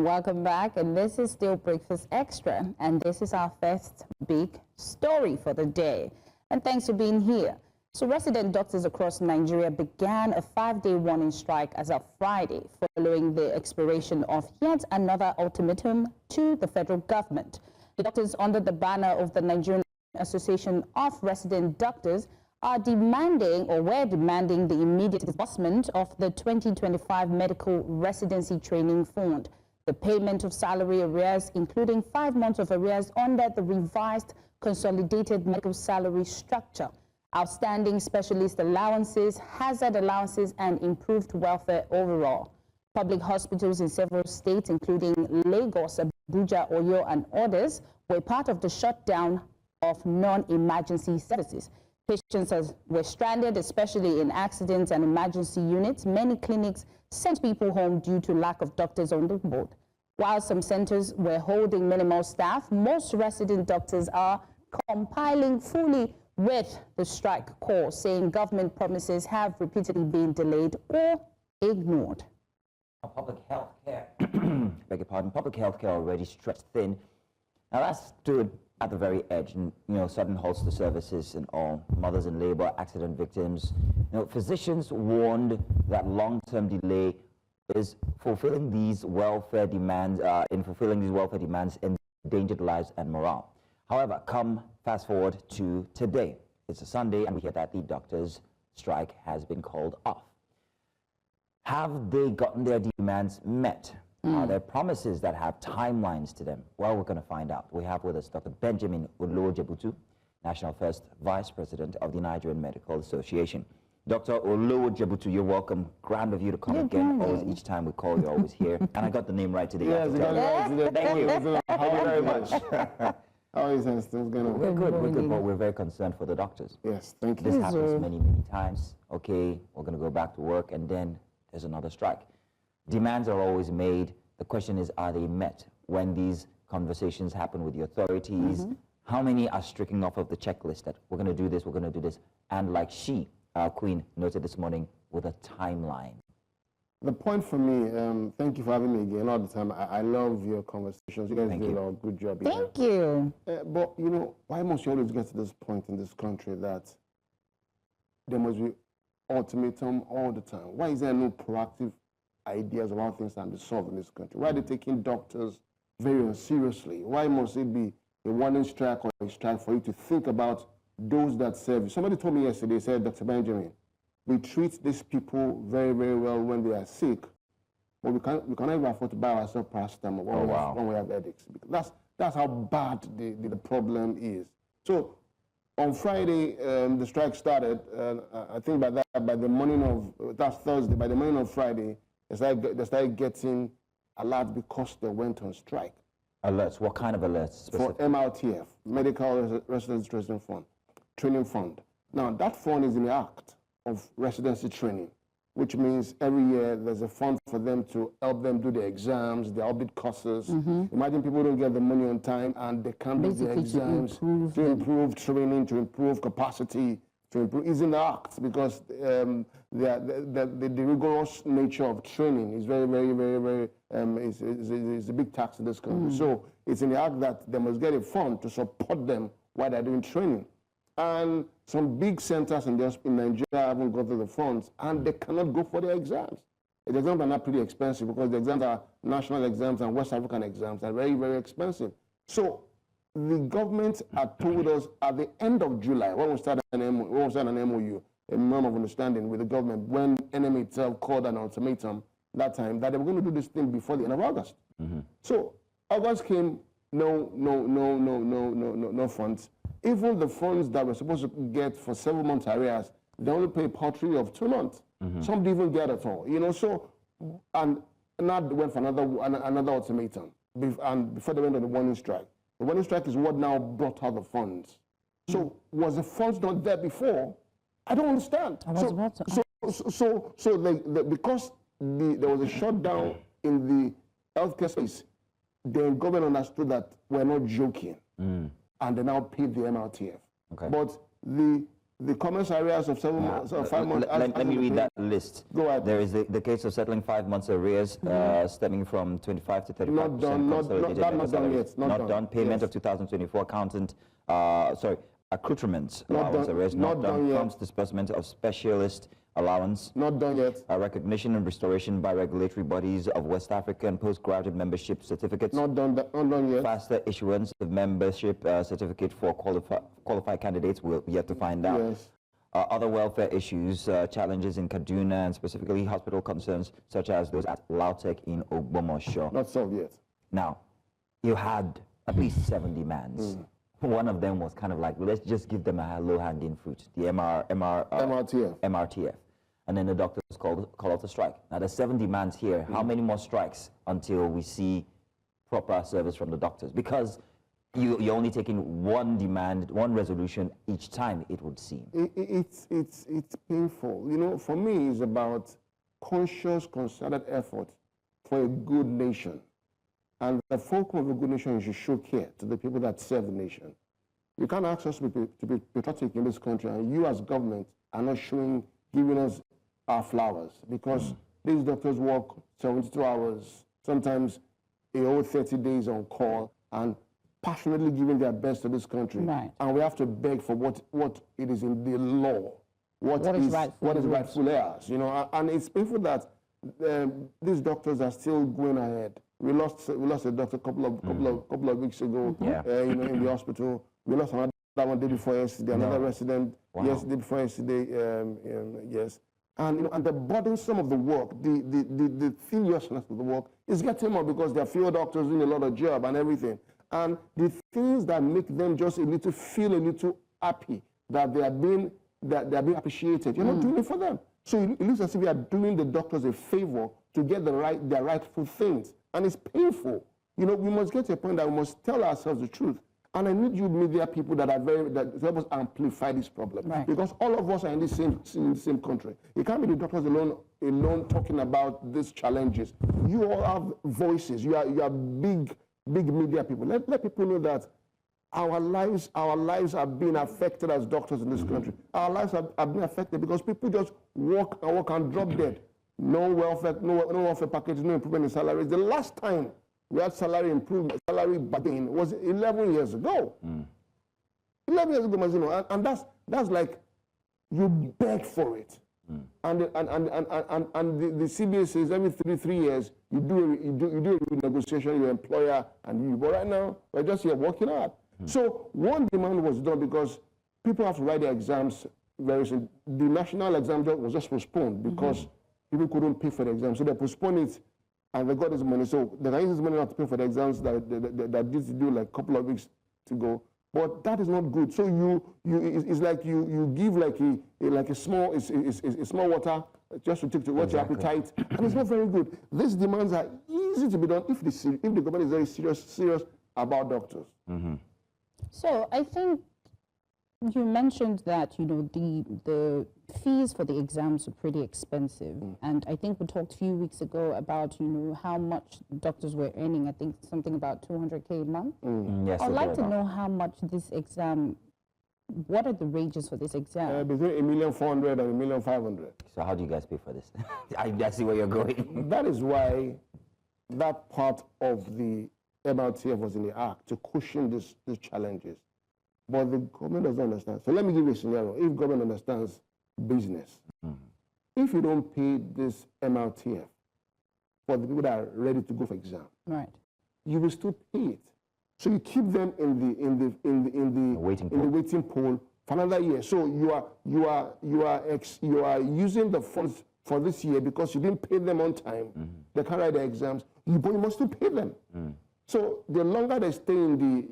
welcome back. And this is still Breakfast Extra. And this is our first big story for the day. And thanks for being here. So resident doctors across Nigeria began a 5-day warning strike as of Friday following the expiration of yet another ultimatum to the federal government. The doctors under the banner of the Nigerian Association of Resident Doctors are demanding or were demanding the immediate disbursement of the 2025 Medical Residency Training Fund, the payment of salary arrears, including 5 months of arrears under the revised consolidated medical salary structure, outstanding specialist allowances, hazard allowances, and improved welfare overall. Public hospitals in several states, including Lagos, Abuja, Oyo, and others, were part of the shutdown of non-emergency services. Patients were stranded, especially in accidents and emergency units. Many clinics sent people home due to lack of doctors on the board. While some centers were holding minimal staff, most resident doctors are compiling fully with the strike call, saying government promises have repeatedly been delayed or ignored. Public health care, beg your pardon, public health care already stretched thin. Now that stood at the very edge, and sudden halts to services and all, mothers in labor, accident victims. Physicians warned that long-term delay is fulfilling these welfare demands, endangered lives and morale. However, fast forward to today. It's a Sunday, and we hear that the doctors' strike has been called off. Have they gotten their demands met? Are there promises that have timelines to them? Well, we're going to find out. We have with us Dr. Benjamin Olowojebutu, National First Vice President of the Nigerian Medical Association. Dr. Olowojebutu, you're welcome. Grand of you to come again. Always, each time we call, you're always here. And I got the name right today. Yes, thank you. Thank you very much. How is it still going on? We're good, but we're very concerned for the doctors. Yes, thank you. This happens many, many times. Okay, we're going to go back to work, and then there's another strike. Demands are always made. The question is, are they met? When these conversations happen with the authorities, how many are stricken off of the checklist that we're going to do this, we're going to do this? And like Queen noted this morning, with a timeline. The point for me, thank you for having me again all the time. I love your conversations. You guys do a good job. Thank you. But, why must you always get to this point in this country that there must be ultimatum all the time? Why is there no proactive ideas of how things can be solved in this country? Why are they taking doctors very seriously? Why must it be a warning strike or a strike for you to think about those that serve you? Somebody told me yesterday, said, Dr. Benjamin, we treat these people very, very well when they are sick, but we cannot even afford to buy ourselves paracetamol when we have headaches. That's how bad the problem is. So on Friday, the strike started. I think by the morning of, that's Thursday, by the morning of Friday, they started getting alerts because they went on strike. Alerts? What kind of alerts? For MRTF, Medical Residency Training Fund. Now, that fund is in the act of residency training, which means every year there's a fund for them to help them do the exams, the audit courses. Imagine people don't get the money on time and they can't do the exams to improve training, to improve capacity, to improve. It's in the act because the rigorous nature of training is very, very, very, very, is a big tax in this country. So it's in the act that they must get a fund to support them while they're doing training. And some big centers in Nigeria haven't got to the funds, and they cannot go for their exams. The exams are not pretty expensive because the exams are national exams and West African exams are very, very expensive. So the government had told us at the end of July, when we started an MOU, a memorandum of understanding with the government, when NMA itself called an ultimatum that time, that they were going to do this thing before the end of August. So August came, no funds. Even the funds that we're supposed to get for 7 months arrears, they only pay paltry of 2 months. Some didn't even get it all. So, and now they went for another ultimatum, and before they went on the warning strike. The warning strike is what now brought out the funds. So was the funds not there before? I don't understand. Because there was a shutdown in the healthcare space, the government understood that we're not joking. And they now paid the MRTF. But the the comments arrears of 7 months or 5 months. Let me read that list. Go ahead. There is the case of settling 5 months arrears stemming from 25 to 35%. Not done. Not done yet. Not done. Payment of 2024 accountant. Accoutrements allowance arrears. Not done. Prompt disbursement of specialist allowance. Not done yet. Recognition and restoration by regulatory bodies of West African postgraduate membership certificates. Not done yet. Faster issuance of membership certificate for qualified candidates. We're yet to find out. Yes. Other welfare issues, challenges in Kaduna, and specifically hospital concerns such as those at Lautech in Ogbomosho. Not solved yet. Now, you had at least 7 demands. One of them was kind of like, let's just give them a low-hanging fruit, the MRTF. And then the doctors call out a strike. Now, there's 7 demands here. How many more strikes until we see proper service from the doctors? Because you're only taking one demand, one resolution each time, it would seem. It's painful. You know, for me, it's about conscious, concerted effort for a good nation. And the fulcrum of a good nation is to show care to the people that serve the nation. You can't ask us to be patriotic in this country, and you as government are not giving us our flowers, because these doctors work 72 hours, sometimes a whole 30 days on call, and passionately giving their best to this country. Right. And we have to beg for what it is in the law, what is rightful theirs, you know. And it's painful that these doctors are still going ahead. We lost a doctor a couple of weeks ago, you know, in the hospital. We lost another one day before yesterday, another resident yesterday before yesterday, yes. And, you know, and the burdensome of the work, the seriousness of the work is getting more because there are fewer doctors doing a lot of job and everything. And the things that make them just feel a little happy that they are being appreciated, you're not doing it for them. So it looks as if we are doing the doctors a favor to get their rightful things. And it's painful. You know, we must get to a point that we must tell ourselves the truth. And I need you media people that help us amplify this problem. Right. Because all of us are in the same country. It can't be the doctors alone talking about these challenges. You all have voices. You are big media people. Let people know that our lives are being affected as doctors in this country. Our lives are being affected because people just work and drop dead. No welfare package, no improvement in salaries. The last time we had salary improvement, salary bargain was 11 years ago. 11 years ago, Mazino, and that's like you beg for it. And the CBA says every 3 years you do a negotiation with your employer and you. But right now we're just here working hard. So one demand was done because people have to write their exams very soon. The national exam was just postponed because people couldn't pay for the exam, so they postponed it, and they got this money. So they can use this money not to pay for the exams that did to do like a couple of weeks to go. But that is not good. So it's like you give like a small water just to take to whet your appetite, and it's not very good. These demands are easy to be done if the government is very serious about doctors. So I think you mentioned that, you know, the fees for the exams are pretty expensive. And I think we talked a few weeks ago about, you know, how much doctors were earning. I think something about 200K a month. Yes, I'd like to know how much this exam, what are the ranges for this exam? Between $1,400,000 and $1,500,000. So how do you guys pay for this? I see where you're going. That is why that part of the MRTF was in the act, to cushion these challenges. But the government doesn't understand. So let me give you a scenario. If government understands business, if you don't pay this MRTF for the people that are ready to go for exam, Right. you will still pay it. So you keep them in the waiting pool for another year. So you are using the funds for this year because you didn't pay them on time. They can't write their exams, but you must still pay them. So the longer they stay in the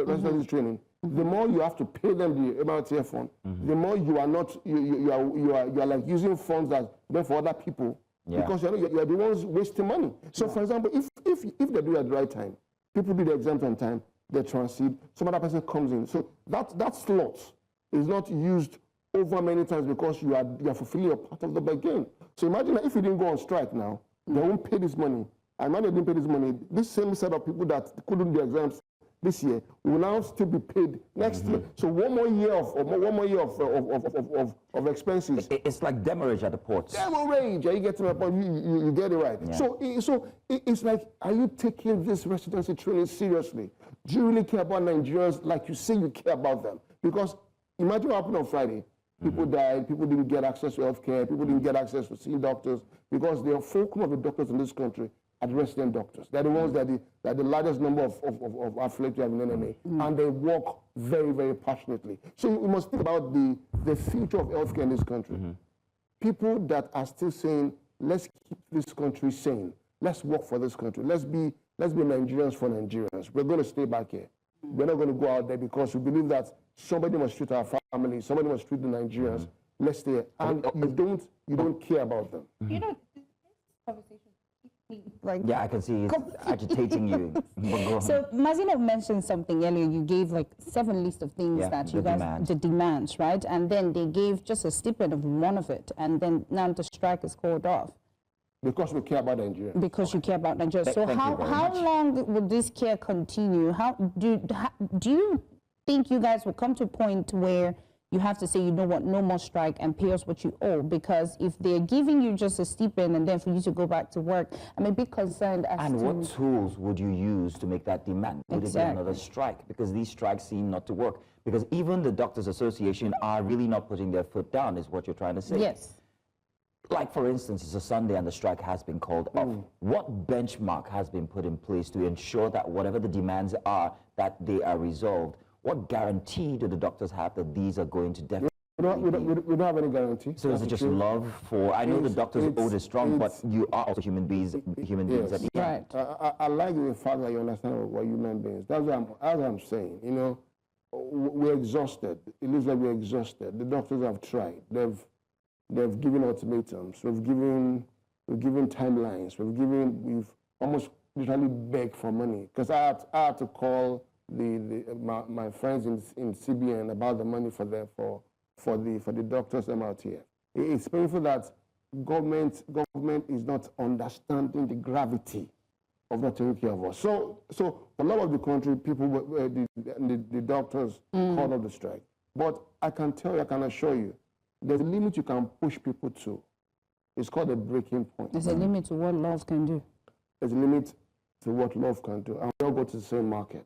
residency training, the more you have to pay them the MRTF fund. The more you are like using funds that meant for other people, because you are the ones wasting money. So for example, if they do it at the right time, people do the exams on time, they transit, some other person comes in. So that slot is not used over many times because you are fulfilling a part of the bargain. So imagine that if you didn't go on strike now, they won't pay this money. And when they didn't pay this money, this same set of people that couldn't do exams this year, we will now still be paid next year. So one more year of expenses. It's like demurrage at the ports. Demurrage, are you getting my point? You get it right. Yeah. So it's like, are you taking this residency training seriously? Do you really care about Nigerians like you say you care about them? Because imagine what happened on Friday. People died, people didn't get access to healthcare, people didn't get access to seeing doctors, because the fulcrum of the doctors in this country are the resident doctors. They're the ones that the largest number of affiliates we have in NMA, and they work very, very passionately. So we must think about the future of healthcare in this country. People that are still saying, let's keep this country sane, let's work for this country, let's be Nigerians for Nigerians. We're going to stay back here. We're not going to go out there because we believe that somebody must treat our family, somebody must treat the Nigerians. Let's stay here. And you don't care about them. You know, this conversation keeps me like... Yeah, I can see it's agitating you. So Mazino mentioned something earlier. You gave like 7 lists of things that you guys, the demands, right? And then they gave just a snippet of one of it. And then now the strike is called off. Because we care about Nigeria. Because you care about Nigeria. So how long will this care continue? Do you think you guys will come to a point where you have to say, you know what, no more strike and pay us what you owe? Because if they're giving you just a stipend and then for you to go back to work, I'm a bit concerned as and to... what tools would you use to make that demand? Would it be another strike? Because these strikes seem not to work. Because even the Doctors Association are really not putting their foot down, is what you're trying to say. Yes. Like, for instance, it's a Sunday and the strike has been called off. What benchmark has been put in place to ensure that whatever the demands are, that they are resolved? What guarantee do the doctors have that these are going to definitely we don't have any guarantee. So is it just love for... I know the doctors' oath is strong, but you are also human beings at the end. Right. I like the fact that you understand what human beings. That's what I'm saying. You know, we're exhausted. It looks like we're exhausted. The doctors have tried. They've given ultimatums. We've given timelines. We've almost literally begged for money. Because I had to call my friends in CBN about the money for the doctors MRTF. It's painful that government is not understanding the gravity of not taking care of us. So a lot of the country, people, the doctors called off the strike. But I can assure you, there's a limit you can push people to. It's called a breaking point. There's a limit to what love can do. There's a limit to what love can do. And we all go to the same market.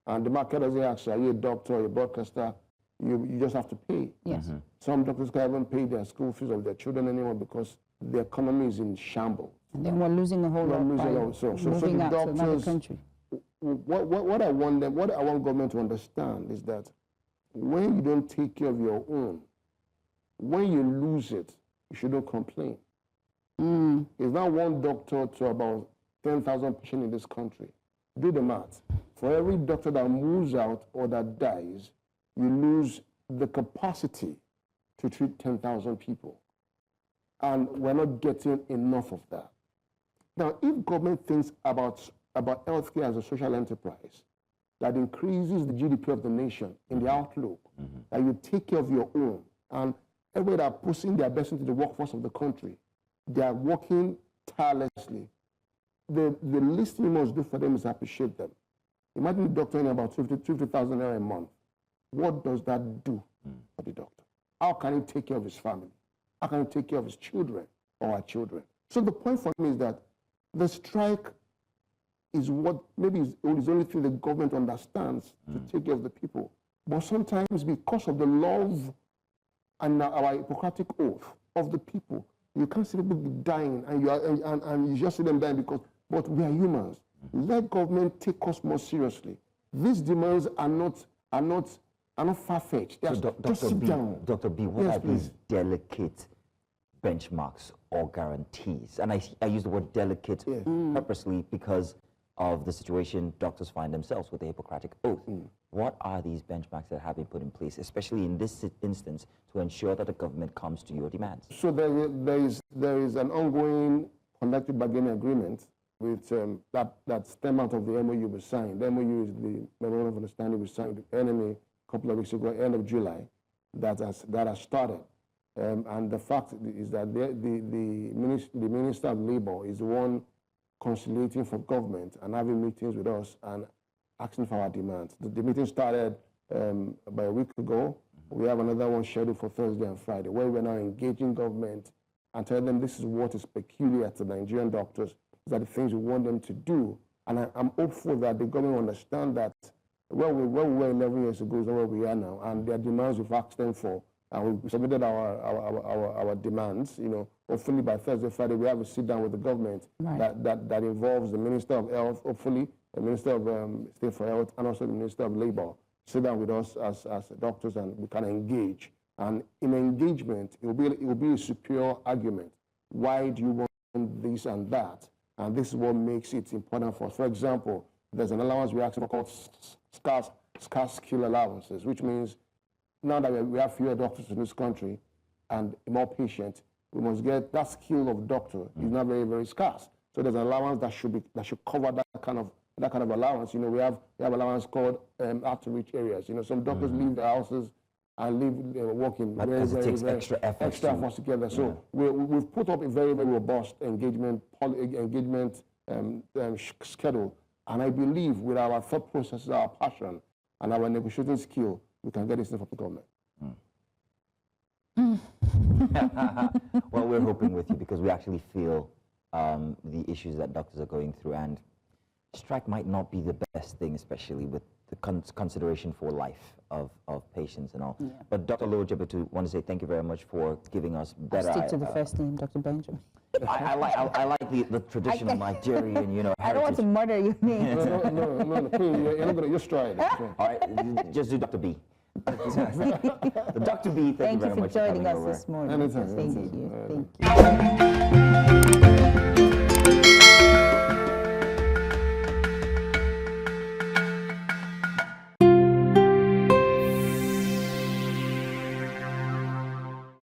And the market doesn't ask you, are you a doctor or a broadcaster? You just have to pay. Yes. Some doctors can't even pay their school fees of their children anymore because the economy is in shambles. And then we're losing a whole lot by moving out to another country. What I want government to understand is that when you don't take care of your own, when you lose it, you shouldn't complain. There's not one doctor to about 10,000 patients in this country. Do the math. For every doctor that moves out or that dies, you lose the capacity to treat 10,000 people. And we're not getting enough of that. Now, if government thinks about healthcare as a social enterprise that increases the GDP of the nation in the outlook, that you take care of your own, and everybody that are pushing their best into the workforce of the country, they are working tirelessly. The least you must do for them is appreciate them. Imagine a doctor earning about 50,000 naira a month. What does that do for the doctor? How can he take care of his family? How can he take care of his children or our children? So the point for me is that the strike is what maybe is the only thing the government understands to take care of the people. But sometimes because of the love and our Hippocratic oath of the people, you can't see people dying and you just see them dying but we are humans. Let government take us more seriously. These demands are not far-fetched. So just sit down. Dr. B, what are these delicate benchmarks or guarantees? And I use the word delicate purposely because of the situation doctors find themselves with the Hippocratic Oath. What are these benchmarks that have been put in place, especially in this instance, to ensure that the government comes to your demands? So there is an ongoing collective bargaining agreement with that stem out of the MOU we signed. The MOU is the Memorandum of Understanding we signed with NMA a couple of weeks ago, end of July, that has started. And the fact is that the Minister of Labour is the one conciliating for government and having meetings with us and asking for our demands. The meeting started about a week ago. We have another one scheduled for Thursday and Friday, where we're now engaging government and telling them this is what is peculiar to Nigerian doctors, these are the things we want them to do. And I'm hopeful that the government will understand that where we were 11 years ago is not where we are now, and their demands we've asked them for, and we submitted our demands. You know, hopefully by Thursday, Friday, we have a sit down with the government that involves the Minister of Health, hopefully the Minister of State for Health, and also the Minister of Labor. Sit down with us as doctors, and we can engage. And in engagement, it will be a superior argument. Why do you want this and that? And this is what makes it important for us. For example, there's an allowance we actually called scarce skill allowances, which means now that we have fewer doctors in this country and more patients, we must get that skill of doctor is not very, very scarce. So there's an allowance that should cover that kind of allowance. You know, we have allowance called hard to reach areas. You know, some doctors leave their houses and work in very extra efforts together. So we've put up a very, very robust engagement schedule. And I believe with our thought processes, our passion, and our negotiating skill, we can get this thing from the government. Well, we're hoping with you because we actually feel the issues that doctors are going through, and strike might not be the best thing, especially with the consideration for life of patients and all. Yeah. But Dr. Olowojebutu, want to say thank you very much for giving us better... Stick to the first name, Dr. Benjamin. I like the traditional Nigerian, you know, heritage. I don't want to murder your name. No, you're not going to try it. All right, just do Dr. B. Dr. B, thank you very much for joining us over. this morning. Anytime. Thank you.